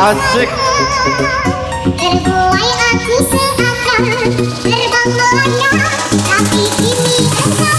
Asik. Terbuai aku seakan terbang melayang, tapi kini engkau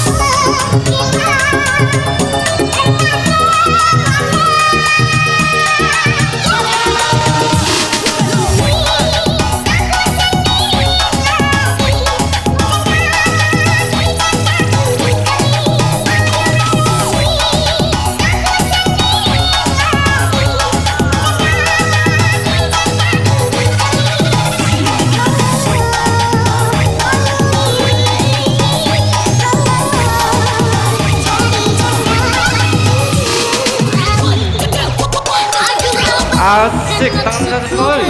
Asik, tangan koi.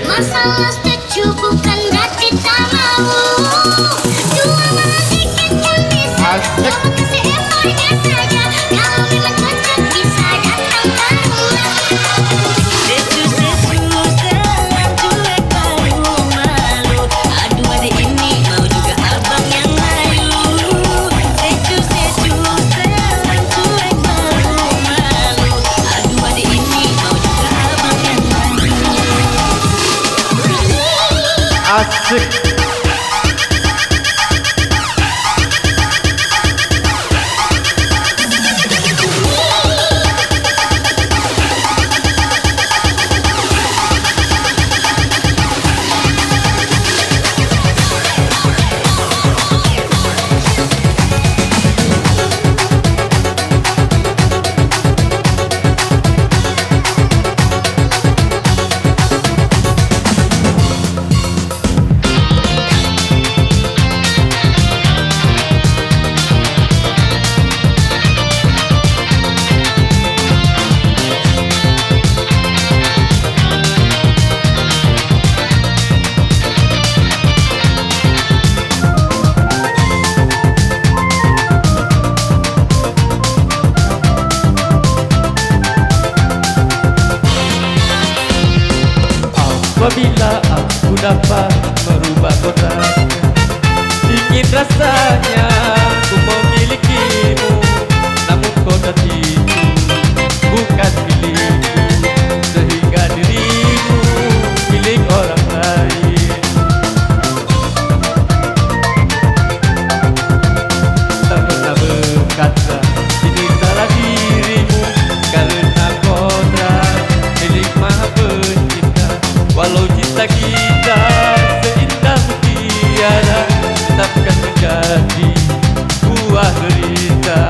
Masalah setuju bukan berarti tak mau. Dua sedikit kan bisa. Asik. Kamu kasih effortnya saja. Kalau memang cocok bisa datang ke rumah. Setu-setu selang cuek baru malu. Aduh adik ini mau juga abang yang layu. Setu-setu selang cuek baru malu. Aduh adik ini mau juga abang yang layu. Asik. Apabila aku dapat merubah kodratnya, ingin rasanya ku memilikimu. Namun kodrat itu bukan milikku, sehingga dirimu milik orang lain. Tak pernah berkata ini salah dirimu, karena kodrat milik Maha Pencipta. Walau cinta kita seindah mutiara, tetapkan menjadi buah derita.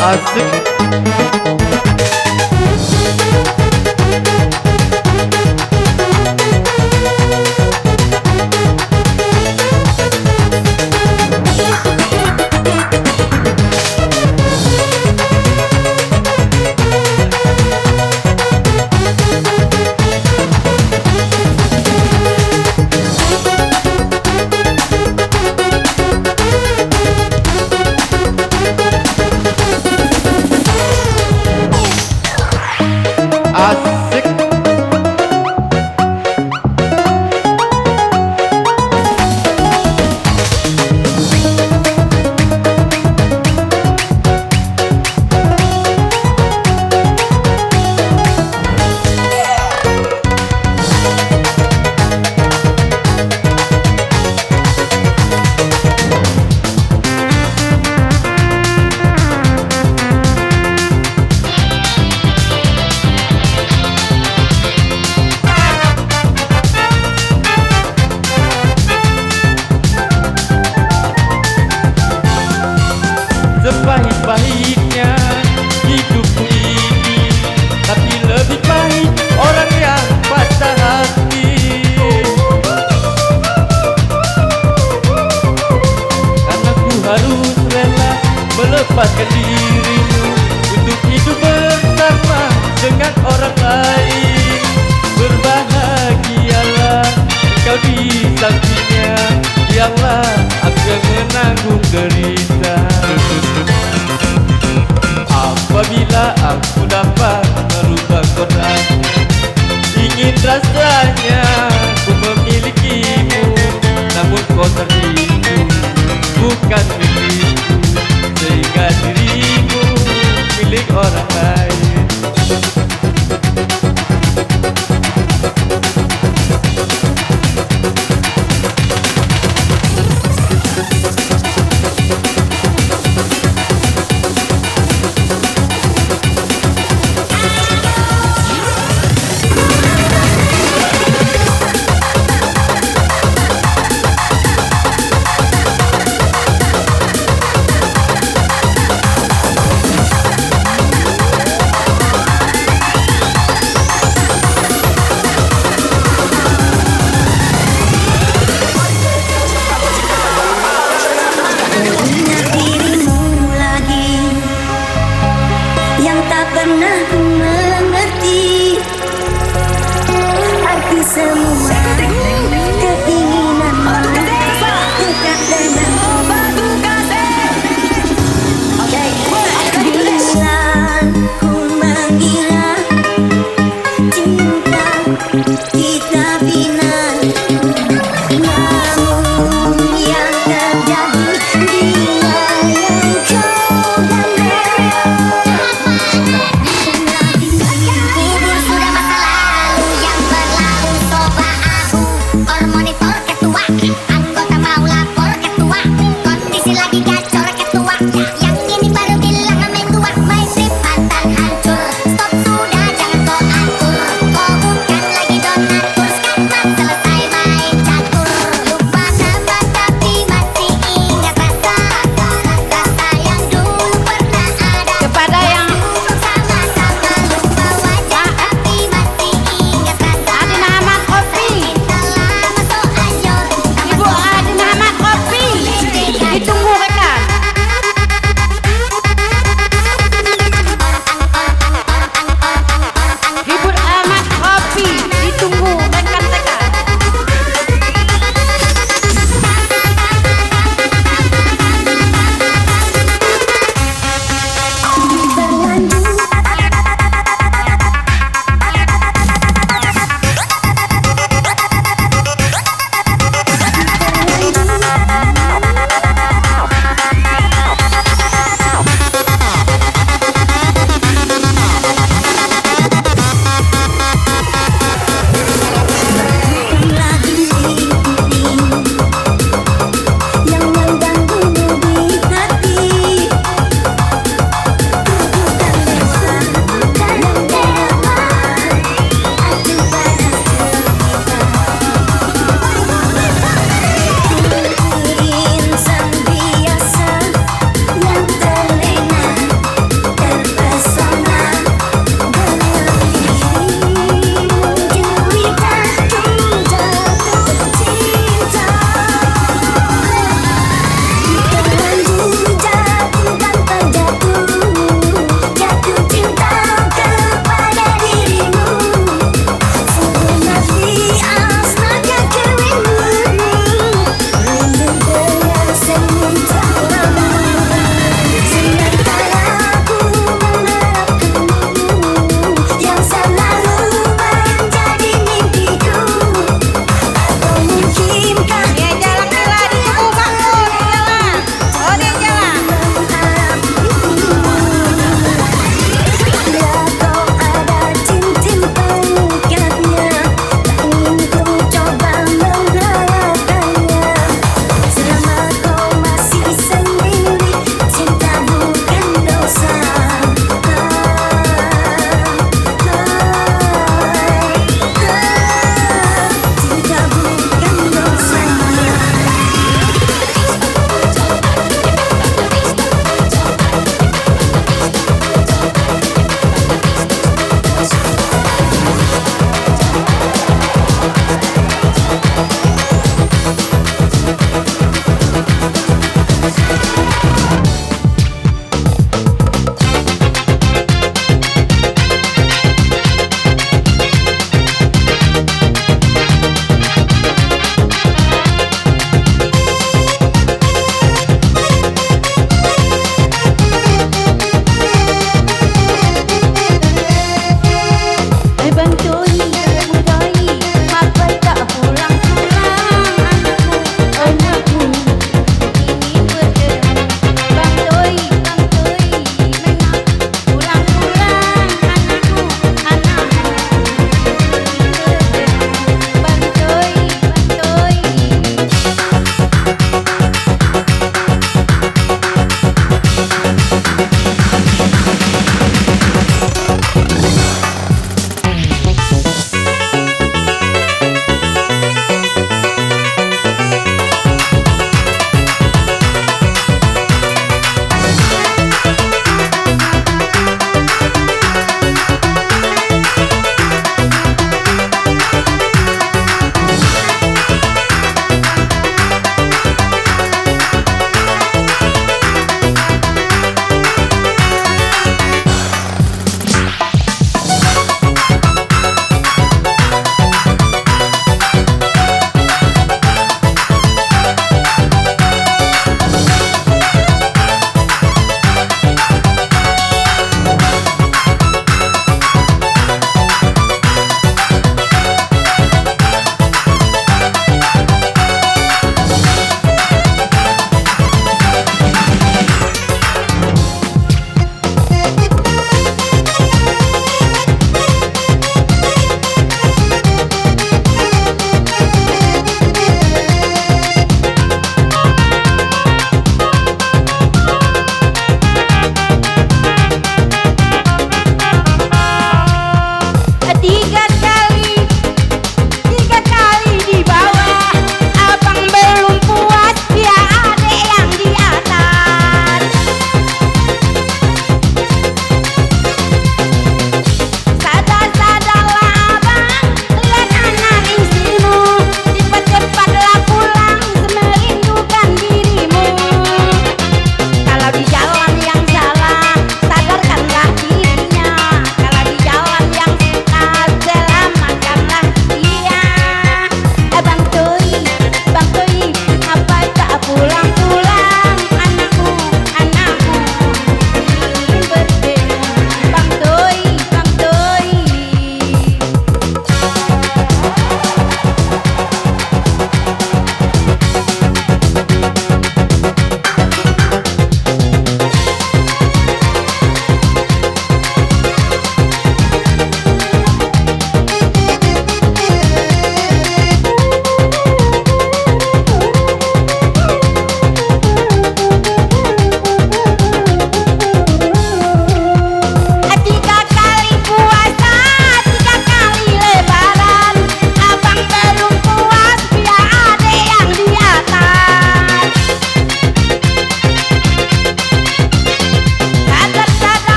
Asik. lepaskan dirimu untuk hidup bersama dengan orang lain. Berbahagialah engkau di sampingnya, biarlah aku yang menanggung derita. Apabila aku dapat merubah kodrat, ingin rasanya ku memilikimu, namun kodrat itu bukan milikku, sehingga dirimu milik orang lain. Ingat dirimu lagi yang tak pernah ku mengerti arti semua keinginanmu dekat denganku. Bila ku mengira cinta kita bina, namun yang terjadi dia yang kau ganda. Kubur sudah masa lalu yang berlalu, coba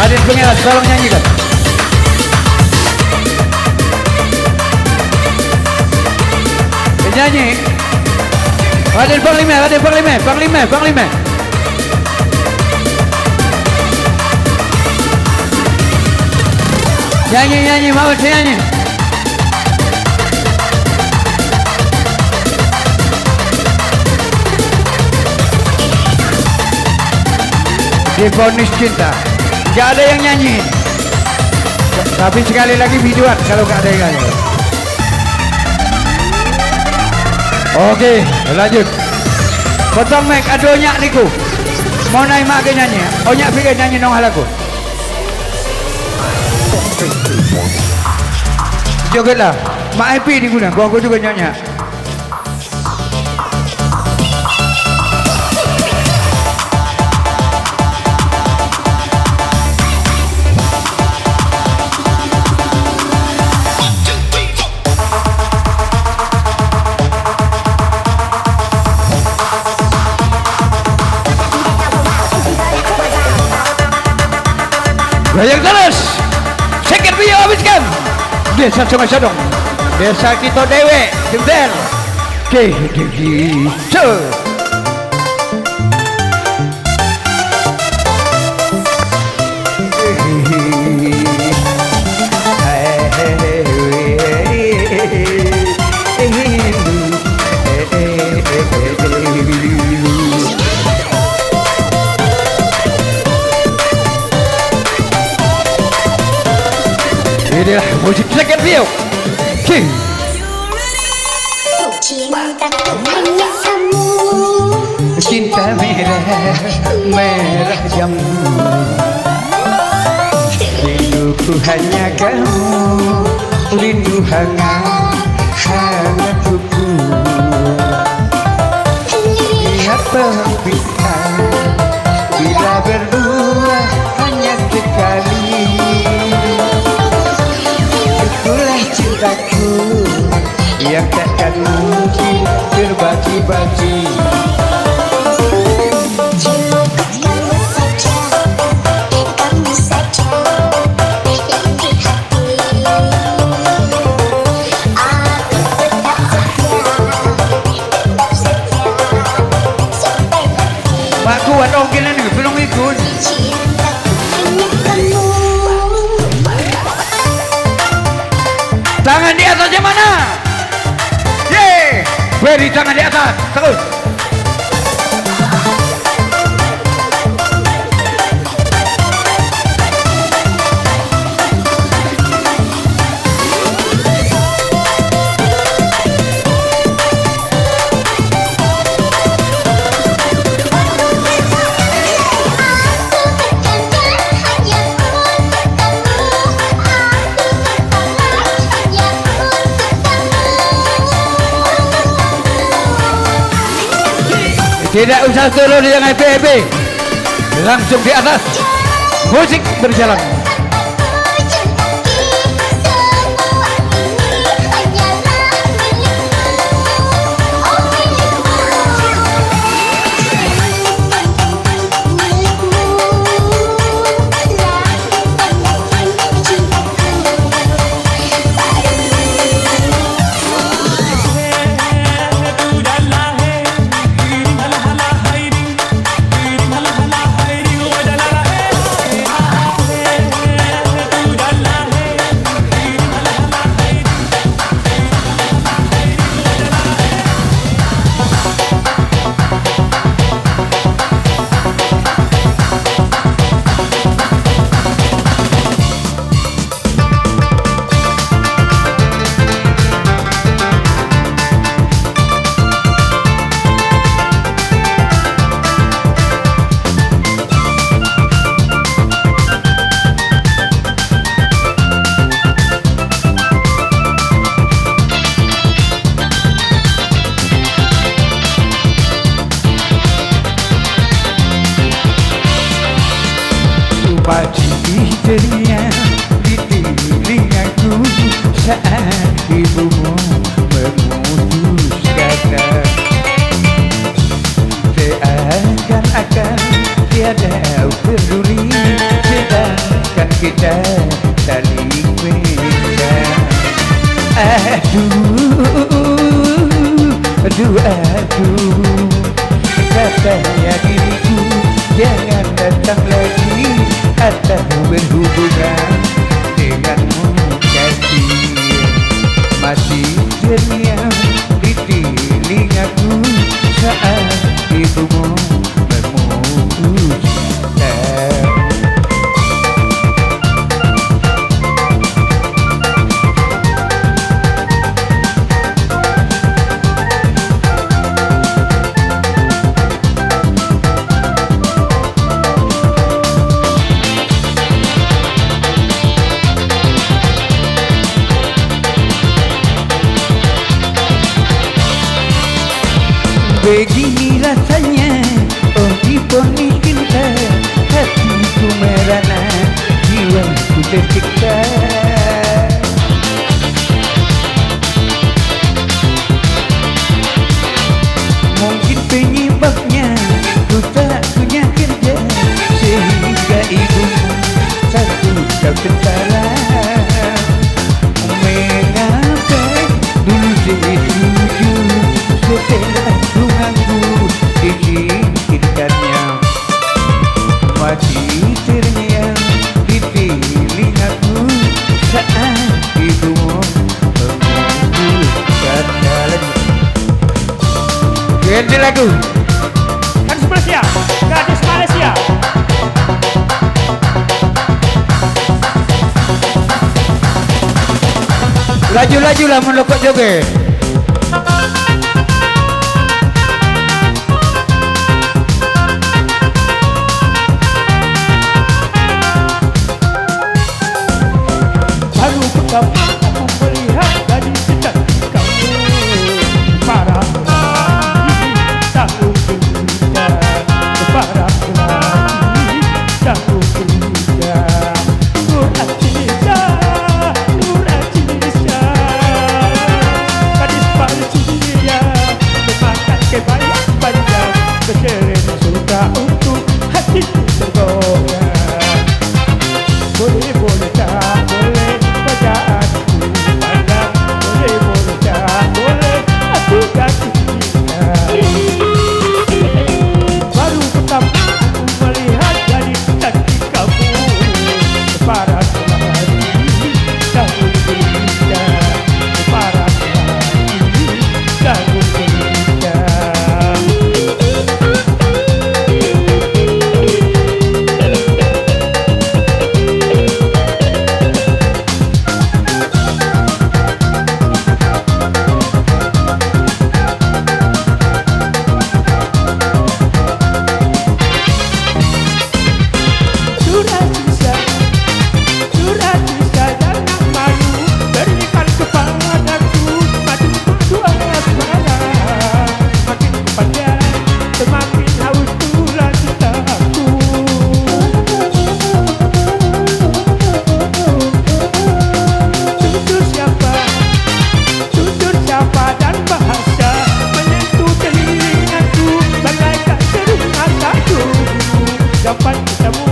Hadir pengiras, tolong nyanyikan. Nyanyi. Hadir Panglima. Nyanyi, mau nyanyi. Divonis cinta, gak ada yang nyanyi. Tapi sekali lagi videoan kalau gak ada yang nyanyi. Oke, lanjut. Potong mic, adonya niku. Mau naik mak ke nyanyi? Onyak pikir nyanyi nong halaku. Jogetlah, mak happy di guna. Gua juga nyanyi. Goyang terus, second video habiskan. Desa Sungai Sadong, desa kita dewe, jember. Oke, so. Inilah musik second view. Cinta merah jambu. Rinduku hanya kamu, rindu hangat kuku. Lihat pembicaraan bila berdua hanya sekali. Itulah cintaku yang takkan mungkin terbagi-bagi. Mak kuat ongkil ini belum ikut. Tangan di atasnya mana? Yeay, beri tangan di atas terus. Tidak usah turun yang happy, langsung di atas. Musik berjalan. Pagi ceria di telingaku saat ibumu memutus kata seakan-akan tiada peduli sedang kita saling beda. Aduh katanya diriku jangan datang lagi atau berhubungan denganmu kasih. Masih terdiam di telingaku saat ibumu memutuskan. Begini rasanya, oh diponis cinta, hatiku merana, jiwaku tersiksa. Mungkin penyebabnya ku tak punya kerja, sehingga ibumu satu kau kentara. Mengapa dulu setuju setelah tunanku diizinkannya, masih terngiang di telingaku saat ibumu memutuskan jalan. Ganti lagu. Gadis Malaysia, gadis Malaysia. Laju-laju lah melokok joget. Baru pertama aku melihat gadis secantik kamu, para lelaki tahu berbeda, para lelaki tahu berbeda. Nur Aziza, Nur Aziza, gadis Malaysia memakan kebayang panjang, bercerita suka untuk hatiku tergoyang. Boleh tak boleh bacaanku pandang, boleh tak boleh aku jatuh cinta. Baru pertama aku melihat gadis cantik kamu, para lelaki tahu berbeda, para lelaki tahu berbeda. Surat bisa jangan malu, berikan kepadaku madu dua asmara. Makin panjang, semakin haus pula cintaku. Tutur siapa dan bahasa menyentuh telingaku bagaikan seruan satu. Dapat ketemu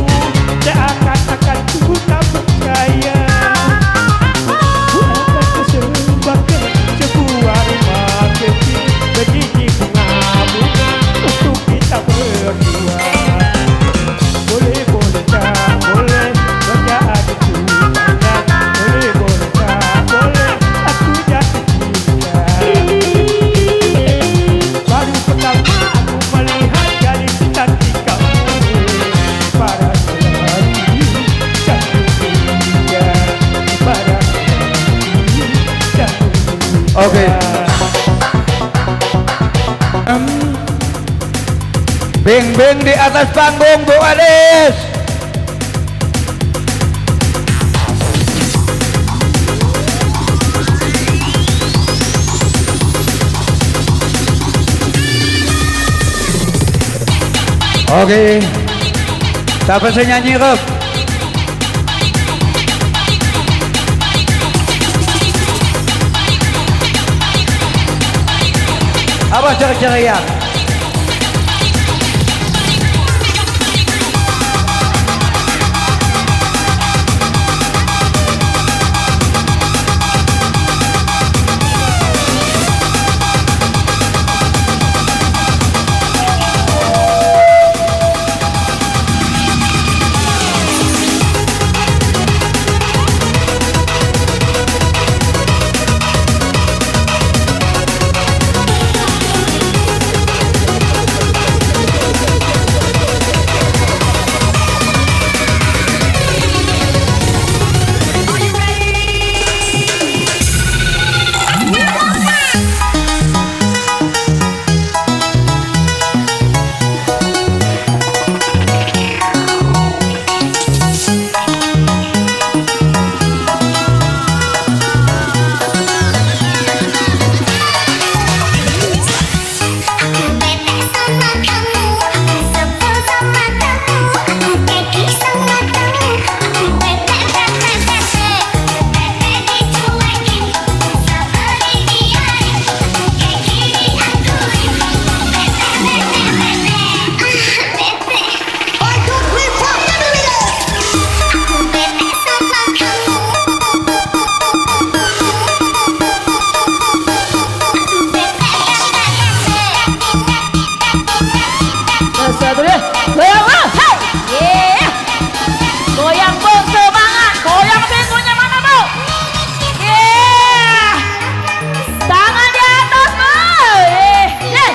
seakan-akan ku tak percaya. Ku akan persembahkan sebuah rumah kecil berdiri bunga-bunga untuk kita berdua. Boleh tak boleh bacaanku pandang, boleh tak boleh aku jatuh cinta. Baru pertama aku melihat gadis cantik kamu, para lelaki jatuh cinta, para lelaki jatuh cinta. Oke. Beng-beng di atas panggung, Bu Ades. Oke. Siapa saya nyanyi, Rob? Apa cara-cara ya? Satu deh. Goyang lah. Hey. Yeah. Goyang Bu, semangat. Goyang pintunya mana Bu? Yeah. Tangan di atas Bu. Yeah.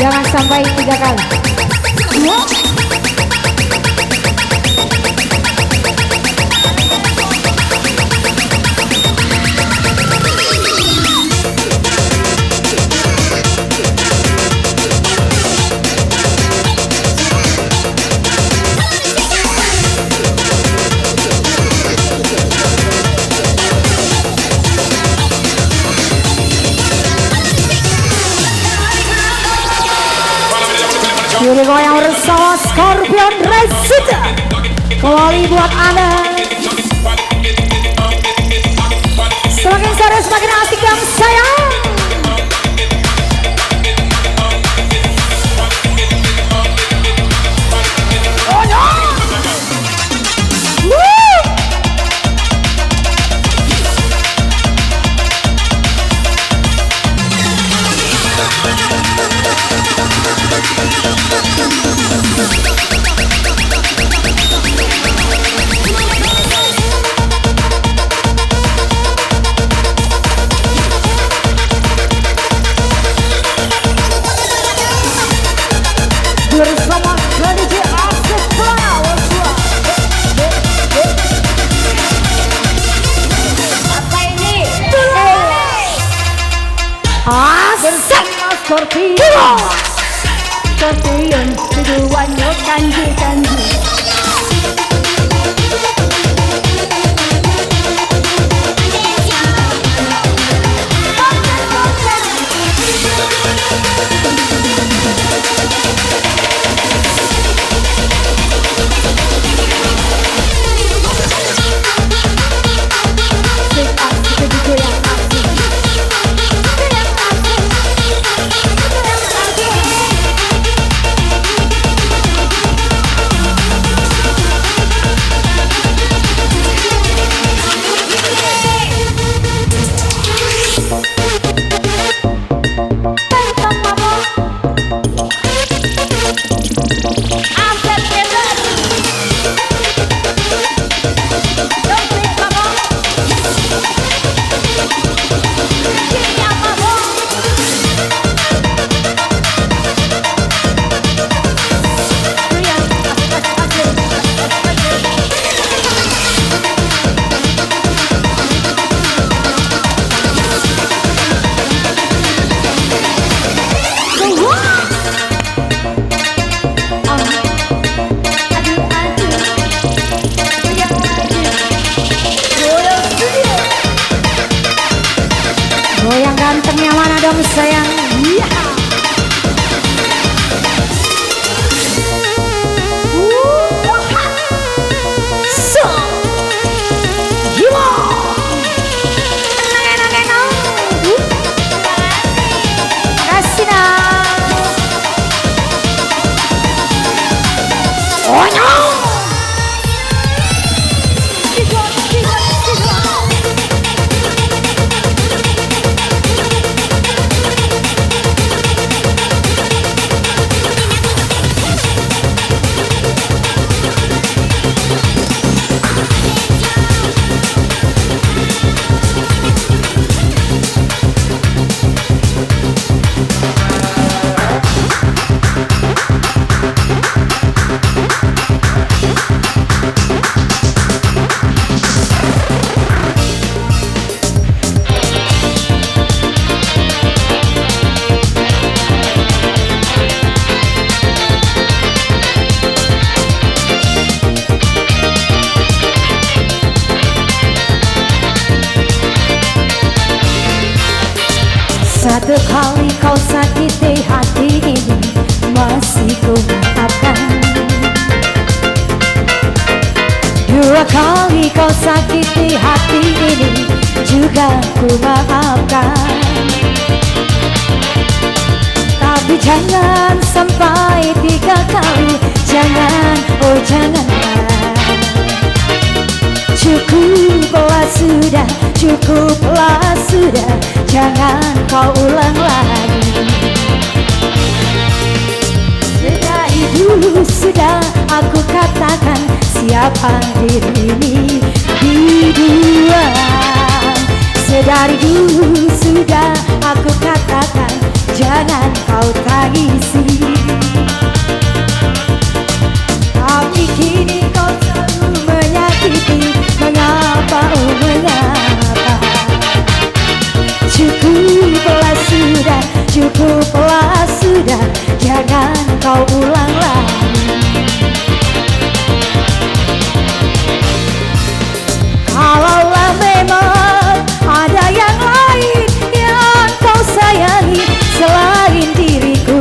Jangan sampai 3 kali. Kiri goyang bersama Scorpion Resita. Kembali buat Anda. Semakin seru, semakin asik dan sayang. Oh no! Woo! Bersama DJ Asif Flower. Apa ini? Bersama Scorpion. Scorpion, keduanya kanji-kanji. Goyang gantengnya mana dong sayang? Iya. So, gila. Makasih dah. Oh no. Satu kali kau sakiti hati ini, masih ku maafkan. Dua kali kau sakiti hati ini, juga ku maafkan. Tapi jangan sampai 3 kali, jangan, oh janganlah. Cukuplah sudah, cukuplah sudah, jangan kau ulang lagi. Sedari dulu sudah aku katakan siapa diri ini di dua. Sedari dulu sudah aku katakan jangan kau tangisi. Tapi kini kau selalu menyakiti. Mengapa, oh mengapa? Cukuplah sudah, cukuplah sudah, jangan kau ulang lagi. Kalaulah memang ada yang lain yang kau sayangi selain diriku,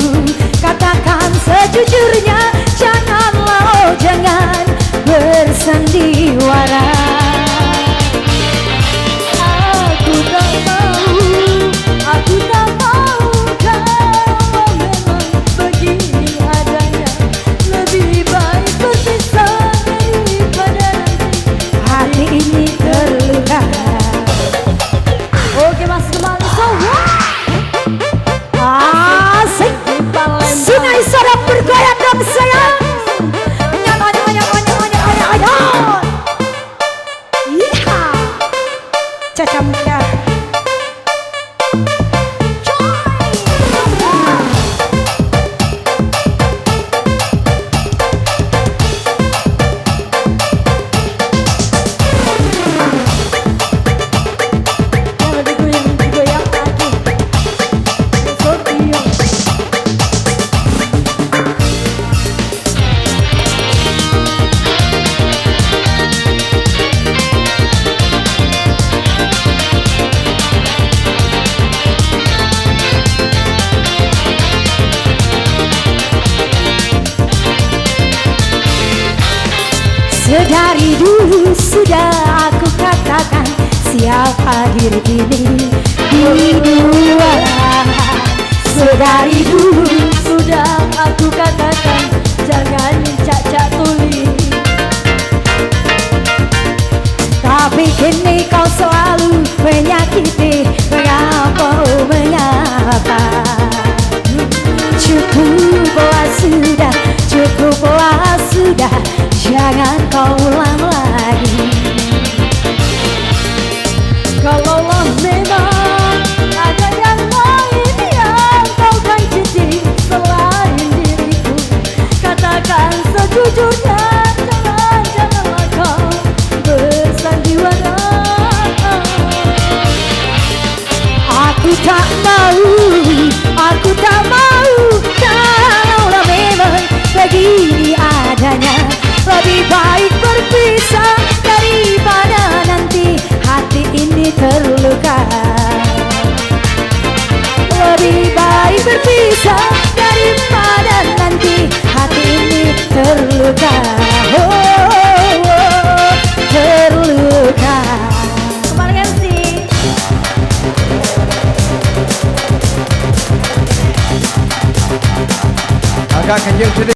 katakan sejujurnya, janganlah, oh jangan bersandiwara. Aku tak mau kalau memang begini adanya. Lebih baik berpisah daripada nanti hati ini terluka. Oke, Mas kembali asik. Sungai sedang bergoyang dong sayang. Caca muda. Sedari dulu sudah aku katakan, siapa diri ini di dua. Sedari dulu sudah aku katakan, jangan cacat tuli. Tapi kini kau selalu menyakiti. Mengapa, oh mengapa? Cukuplah sudah, cukuplah sudah, jangan kau ulang lagi. Kalaulah memang ada yang lain yang kau janji selain diriku, katakan sejujurnya, janganlah kau bersandiwara. Aku tak mau kalaulah memang begini adanya. Lebih baik berpisah daripada nanti hati ini terluka. Lebih baik berpisah daripada nanti hati ini terluka. Terluka. Kembali MC. Agak kencing sedikit.